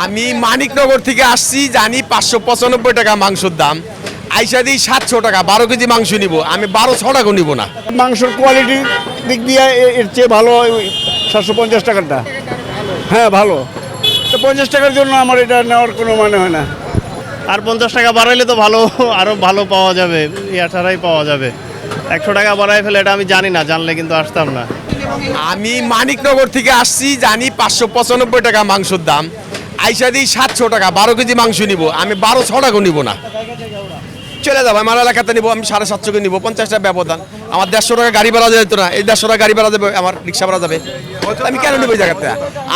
আমি মানিকনগর থেকে আসছি, জানি 595 টাকা মাংসের দাম। আইসা দিই 700 টাকা, 12 কেজি মাংস নিব, আমি 1200 টাকা নিব না। মাংসের কোয়ালিটির দিক দিয়ে এর চেয়ে ভালো 750 টাকাটা। হ্যাঁ ভালো, তো 50 টাকার জন্য আমার এটা নেওয়ার কোনো মানে হয় না। আর 50 টাকা বাড়াইলে তো ভালো, আরও ভালো পাওয়া যাবে, ছাড়াই পাওয়া যাবে। 100 টাকা বাড়াই ফেলে এটা আমি জানি না, জানলে কিন্তু আসতাম না। আমি মানিকনগর থেকে আসছি, জানি 595 টাকা মাংসের দাম। আইসা দিই 700 টাকা, 12 কেজি মাংস নিব, আমি 1200 টাকা নিব না। চলে যাবো, আমার এলাকাতে নিবো, আমি 750 নিব, 50 টাকা ব্যবধান। আমার 150 টাকা গাড়ি ভাড়া যেত না, এই 150 টাকা গাড়ি ভাড়া যাবে, আমার রিক্সা ভাড়া যাবে। আমি কেন নেবো এই জায়গাতে?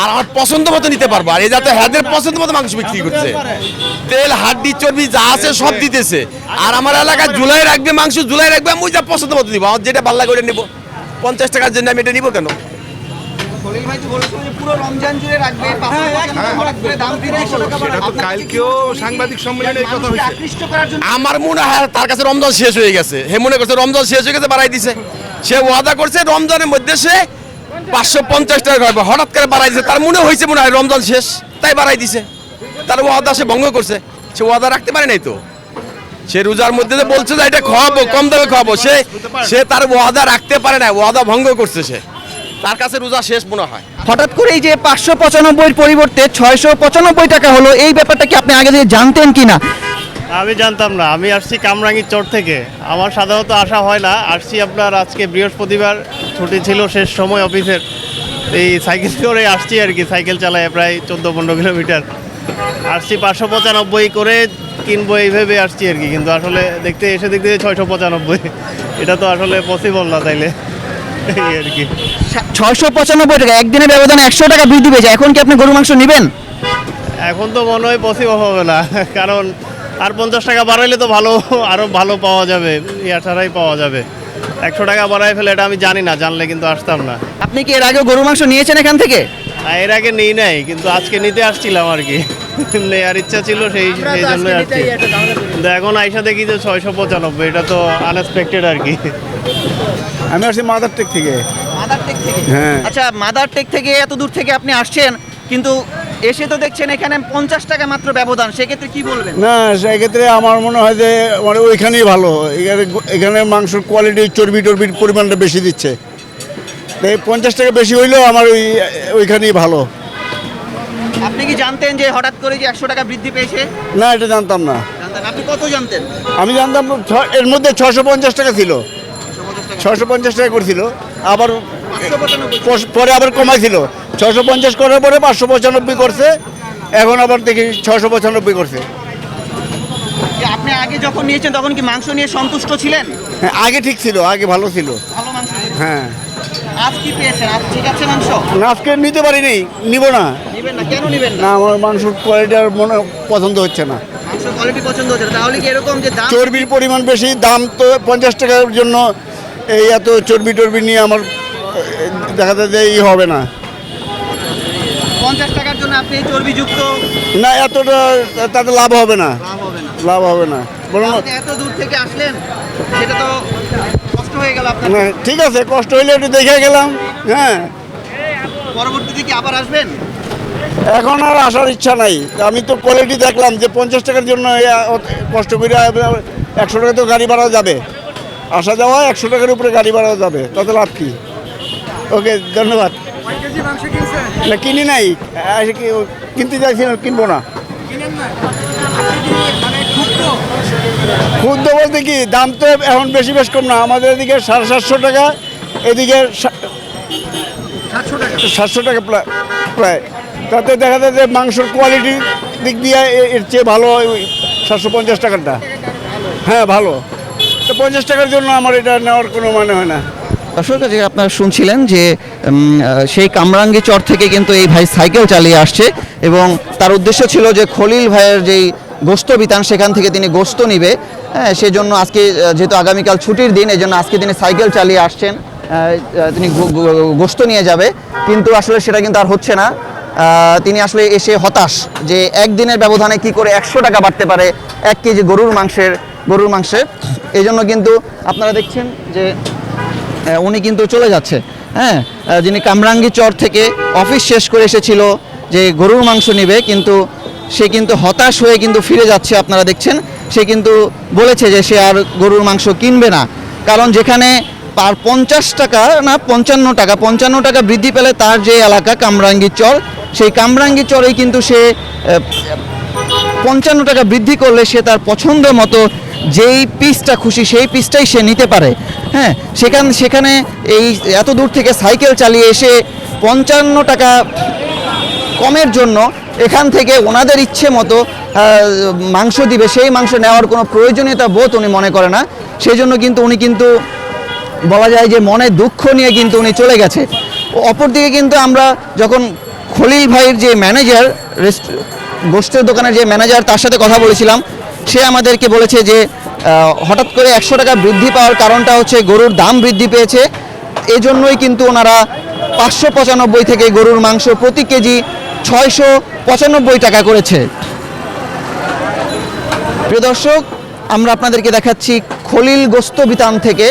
আর আমার পছন্দ মতো নিতে পারবো। আর এই যাতে হ্যাদের পছন্দ মতো মাংস বিক্রি করছে, তেল হাড্ডি চর্বি যা আছে সব দিতেছে। আর আমার এলাকায় জুলাই রাখবে, মাংস জুলাই রাখবে, আমি ওই যা পছন্দ মতো নিবো, আমার যেটা ভালো লাগে ওটা নিবো। 50 টাকার জন্য আমি এটা নিবো কেন? আমার মনে হয় তার কাছে রমজান শেষ হয়ে গেছে, হে মনে করছে রমজান শেষ হয়ে গেছে, বাড়াই দিছে। সে ওয়াদা করছে রমজানের মধ্যে সে 550 টাকা রাখবে, হঠাৎ করে বাড়াই দিছে। তার মনে হয়েছে মনে হয় রমজান শেষ, তাই বাড়াই দিছে। তার ওয়াদা সে ভঙ্গ করছে, সে ওয়াদা রাখতে পারে নাই তো। সে রোজার মধ্যে যে বলছে যে এটা খাওয়াবো, কম দামে খাওয়াবো, সে তার ওয়াদা রাখতে পারে না, ওয়াদা ভঙ্গ করছে সে। তার কাছে রোজা শেষ মনে হয়। হঠাৎ করে এই যে 595 পরিবর্তে 695 টাকা হলো, এই ব্যাপারটা কি আপনি আগে থেকে জানতেন কিনা? আমি জানতাম না, আমি আসছি কামরাঙ্গীর চর থেকে। আমার সাধারণত আসা হয় না, আসছি আপনার আজকে বৃহস্পতিবার, ছুটি ছিল শেষ সময় অফিসের, এই সাইকেল করে আসছি আর কি। সাইকেল চালায় প্রায় 14-15 কিলোমিটার আসছি, 595 করে কিনবো এই ভেবে আসছি আর কি। কিন্তু আসলে দেখতে 695, এটা তো আসলে পসিবল না তাইলে, এই আর কি। 695 টাকা, একদিনের ব্যবধানে 100 টাকা বৃদ্ধি পেয়েছে। এখন কি আপনি গরু মাংস নেবেন? এখন তো মনে হয় পসিবল হবে না, কারণ আর 50 টাকা বাড়াইলে তো ভালো, আরও ভালো পাওয়া যাবে, ছাড়াই পাওয়া যাবে। 100 টাকা বাড়াই ফেলে এটা আমি জানি না, জানলে কিন্তু আসতাম না। আপনি কি এর আগে গরু মাংস নিয়েছেন এখান থেকে? এর আগে নেই নাই, কিন্তু আজকে নিতে আসছিলাম আর কি, নেওয়ার ইচ্ছা ছিল, সেই জন্য আসছি। কিন্তু এখন আইসা দেখি যে 695, এটা তো আনএক্সপেক্টেড আর কি। আমি আসছি মাদার টেক থেকে। মাদারটেক থেকে? হ্যাঁ। আচ্ছা, মাদারটেক থেকে এত দূর থেকে আপনি আসছেন, কিন্তু এসে তো দেখছেন এখানে 50 টাকা মাত্র ব্যবধান, সেক্ষেত্রে কি বলবেন? না, সেক্ষেত্রে আমার মনে হয় যে মানে ওইখানেই ভালো। এখানে মাংসের কোয়ালিটি, চর্বির পরিমাণটা বেশি দিচ্ছে। তো এই 50 টাকা বেশি হইলেও আমার ওইখানেই ভালো। আপনি কি জানতেন যে হঠাৎ করে যে 100 টাকা বৃদ্ধি পেয়েছে? না, এটা জানতাম না। জানতেন? আপনি কত জানতেন? আমি জানতাম এর মধ্যে 650 টাকা ছিল, 650 টাকা করছিল, আবার 595। পরে আবার কমাইছিল। 650 করার পরে 595 করছে, এখন আবার দেখি 695 করছে। যে আপনি আগে যখন নিয়েছেন তখন কি মাংস নিয়ে সন্তুষ্ট ছিলেন? হ্যাঁ, আগে ঠিক ছিল, আগে ভালো ছিল। ভালো মাংস ছিল। হ্যাঁ, আজ কি পেয়েছেন? আজ ঠিক আছে মাংস? না, আজকে নিতে পারিনি, নিব না। নেবেন না? কেন নেবেন না, না? আমার মাংসের কোয়ালিটি আর মনে পছন্দ হচ্ছে না। মাংসের কোয়ালিটি পছন্দ হচ্ছে না, তাহলে কি এরকম যে দাম? চর্বির পরিমাণ বেশি, দাম তো 50 টাকার জন্য এই এত চর্বি নিয়ে আমার দেখা যায় যে হবে না। 50 টাকার জন্য আপনি এই চর্বিযুক্ত না, এতটা তাতে লাভ হবে না, লাভ হবে না। লাভ হবে না। বরং আপনি এত দূর থেকে আসলেন, সেটা তো কষ্ট হয়ে গেল আপনার। না, ঠিক আছে, কষ্ট হইলে একটু দেখে গেলাম। হ্যাঁ, পরবর্তীতে কি আবার আসবেন? এখন আর আসার ইচ্ছা নাই। আমি তো কোয়ালিটি দেখলাম যে 50 টাকার জন্য কষ্ট করে 100 টাকা তো গাড়ি ভাড়াও যাবে, আসা যাওয়া 100 টাকার উপরে গাড়ি ভাড়াও যাবে, তাতে লাভ কি? ওকে, ধন্যবাদ। না, কিনি নাই, কিনতে চাইছিলাম, কিনবো না। ক্ষুদ্র বলতে কি, দাম তো এখন বেশ কম না। আমাদের এদিকে 750 টাকা, এদিকে 700 টাকা প্রায়। তাতে দেখা যায় যে মাংসের কোয়ালিটির দিক দিয়ে এর চেয়ে ভালো 750 টাকাটা। হ্যাঁ ভালো, তো 50 টাকার জন্য আমার এটা নেওয়ার কোনো মানে হয় না। দর্শক, যে আপনারা শুনছিলেন যে সেই কামরাঙ্গী চর থেকে কিন্তু এই ভাই সাইকেল চালিয়ে আসছে, এবং তার উদ্দেশ্য ছিল যে খলিল ভাইয়ের যেই গোস্ত বিতান, সেখান থেকে তিনি গোস্ত নিবে। সেই জন্য আজকে যেহেতু আগামীকাল ছুটির দিন, এই জন্য আজকে তিনি সাইকেল চালিয়ে আসছেন, তিনি গোস্ত নিয়ে যাবে। কিন্তু আসলে সেটা কিন্তু আর হচ্ছে না। তিনি আসলে এসে হতাশ যে একদিনের ব্যবধানে কি করে 100 টাকা বাড়তে পারে 1 কেজি গরুর মাংসের। এই জন্য কিন্তু আপনারা দেখছেন যে উনি কিন্তু চলে যাচ্ছে। হ্যাঁ, যিনি কামরাঙ্গী চর থেকে অফিস শেষ করে এসেছিল, যে গরুর মাংস নিবে, কিন্তু সে কিন্তু হতাশ হয়ে কিন্তু ফিরে যাচ্ছে। আপনারা দেখছেন সে কিন্তু বলেছে যে সে আর গরুর মাংস কিনবে না, কারণ যেখানে আর 50 টাকা না 55 টাকা বৃদ্ধি পেলে তার যে এলাকা কামরাঙ্গী চর, সেই কামরাঙ্গী চরেই কিন্তু সে 55 টাকা বৃদ্ধি করলে সে তার পছন্দ মতো যেই পিসটা খুশি সেই পিসটাই সে নিতে পারে। হ্যাঁ, সেখানে এই এত দূর থেকে সাইকেল চালিয়ে এসে 55 টাকা কমের জন্য এখান থেকে ওনাদের ইচ্ছে মতো মাংস দিবে, সেই মাংস নেওয়ার কোনো প্রয়োজনীয়তা বোধ উনি মনে করে না। সেই জন্য কিন্তু উনি কিন্তু বলা যায় যে মনে দুঃখ নিয়ে কিন্তু উনি চলে গেছে। অপরদিকে কিন্তু আমরা যখন খলিল ভাইয়ের যে ম্যানেজার, গোষ্ঠের দোকানের যে ম্যানেজার, তার সাথে কথা বলেছিলাম, সে আমাদেরকে বলেছে যে হঠাৎ করে 100 টাকা বৃদ্ধি পাওয়ার কারণটা হচ্ছে গরুর দাম বৃদ্ধি পেয়েছে, এজন্যই কিন্তু ওনারা 595 থেকে গরুর মাংস প্রতি কেজি 695 টাকা করেছে। প্রিয় দর্শক, আমরা আপনাদেরকে দেখাচ্ছি খলিল গোস্ত বিতান থেকে।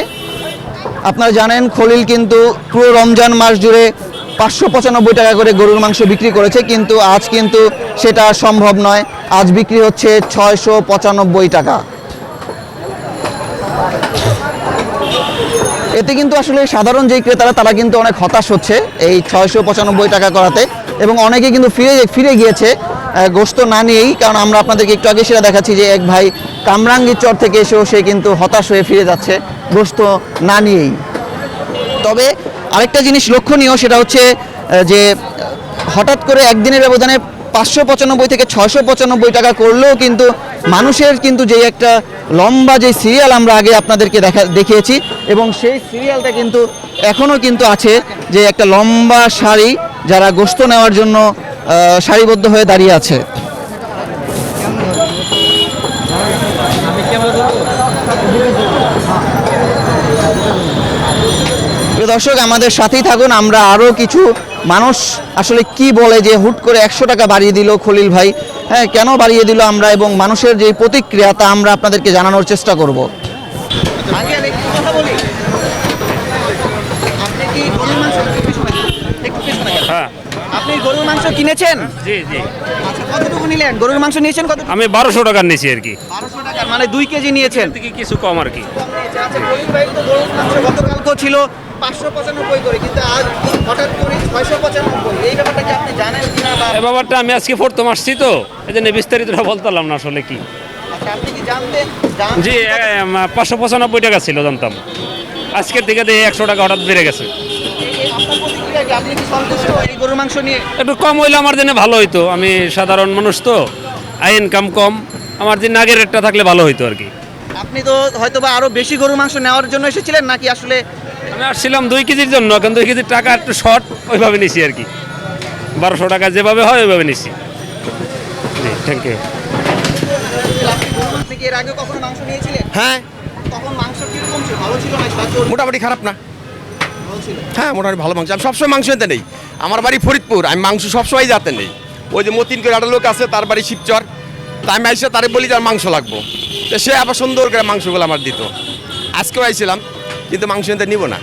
আপনারা জানেন খলিল কিন্তু পুরো রমজান মাস জুড়ে 595 টাকা করে গরুর মাংস বিক্রি করেছে, কিন্তু আজ কিন্তু সেটা সম্ভব নয়। আজ বিক্রি হচ্ছে 695 টাকা। এতে কিন্তু আসলে সাধারণ যেই ক্রেতারা তারা কিন্তু অনেক হতাশ হচ্ছে এই 695 টাকা করাতে, এবং অনেকে কিন্তু ফিরে গিয়েছে গোস্ত না নিয়েই। কারণ আমরা আপনাদেরকে একটু আগে সেটা দেখাচ্ছি যে এক ভাই কামরাঙ্গীর চর থেকে এসেও সে কিন্তু হতাশ হয়ে ফিরে যাচ্ছে গোস্ত না নিয়েই। তবে আরেকটা জিনিস লক্ষণীয়, সেটা হচ্ছে যে হঠাৎ করে একদিনের ব্যবধানে 595 থেকে 695 টাকা করলেও কিন্তু মানুষের কিন্তু যেই একটা লম্বা যে সিরিয়াল আমরা আগে আপনাদেরকে দেখিয়েছি, এবং সেই সিরিয়ালটা কিন্তু এখনও কিন্তু আছে, যে একটা লম্বা সারি যারা গোস্ত নেওয়ার জন্য সারিবদ্ধ হয়ে দাঁড়িয়ে আছে। দর্শক, আমাদের সাথেই থাকুন, আমরা আরও কিছু মানুষ আসলে কি বলে যে হুট করে 100 টাকা বাড়িয়ে দিল খলিল ভাই, হ্যাঁ কেন বাড়িয়ে দিল আমরা, এবং মানুষের যে প্রতিক্রিয়া তা আমরা আপনাদেরকে জানানোর চেষ্টা করব। হ্যাঁ, আপনি গরুর মাংস কিনেছেন? জি জি, আচ্ছা, কতটুকু নিলেন? গরুর মাংস নিয়েছেন কত? আমি 1200 টাকার নিয়েছি আর কি, 1200 টাকা, মানে 2 কেজি নিয়েছেন। থেকে কিছু কম আর কি। আচ্ছা, খলিল ভাই তো গরুর মাংস গতকালকেও ছিল 595 করে, কিন্তু আজ হঠাৎ করে 695। এই ব্যাপারটা কি আপনি জানেন কিনা? এই ব্যাপারটা আমি আজকে প্রথম আসছি তো, এই জন্য বিস্তারিতটা বলতে পারলাম না আসলে কি। আচ্ছা, আপনি কি জানতেন? জি, 595 টাকা ছিল জানতাম, আজকের থেকে দিয়ে 100 টাকা হঠাৎ বেড়ে গেছে। আপনার প্রতিক্রিয়া কি? আপনি কি সন্তুষ্ট এই গরুর মাংস নিয়ে? একটু কম হইলে আমার জন্য ভালো হইতো, আমি সাধারণ মানুষ তো, আয় ইনকাম কম, আমার জন্য আগের রেটটা থাকলে ভালো হইতো আর কি। আপনি তো হয়তো বা আরো বেশি গরুর মাংস নেওয়ার জন্য এসেছিলেন, নাকি আসলে? আমি আসছিলাম 2 কেজির জন্য, কিন্তু 2 কেজির টাকা একটু শর্ট, ওইভাবে নিছি আর কি। 1200 টাকা যেভাবে হয় ওইভাবে নিছি। জি, থ্যাংক ইউ। আপনি কি এর আগে কখনো মাংস নিয়েছিলেন? হ্যাঁ, তখন মাংস কিরকম ছিল? ভালো ছিল না স্বাদ? মোটামুটি খারাপ না। ভালো ছিল। হ্যাঁ, মোটামুটি ভালো মাংস। আমি সবসময় মাংস নিতে নেই, আমার বাড়ি ফরিদপুর, আমি মাংস সবসময় যাতে নেই। ওই যে মতিন করে একটা লোক আছে, তার বাড়ি শিবচর, তা আমি আইসে তারে বলি যার মাংস লাগবো, তো সে আবার সুন্দর করে মাংসগুলো আমার দিত। আজকেও আইছিলাম, কিন্তু মাংস নিতে নিব না।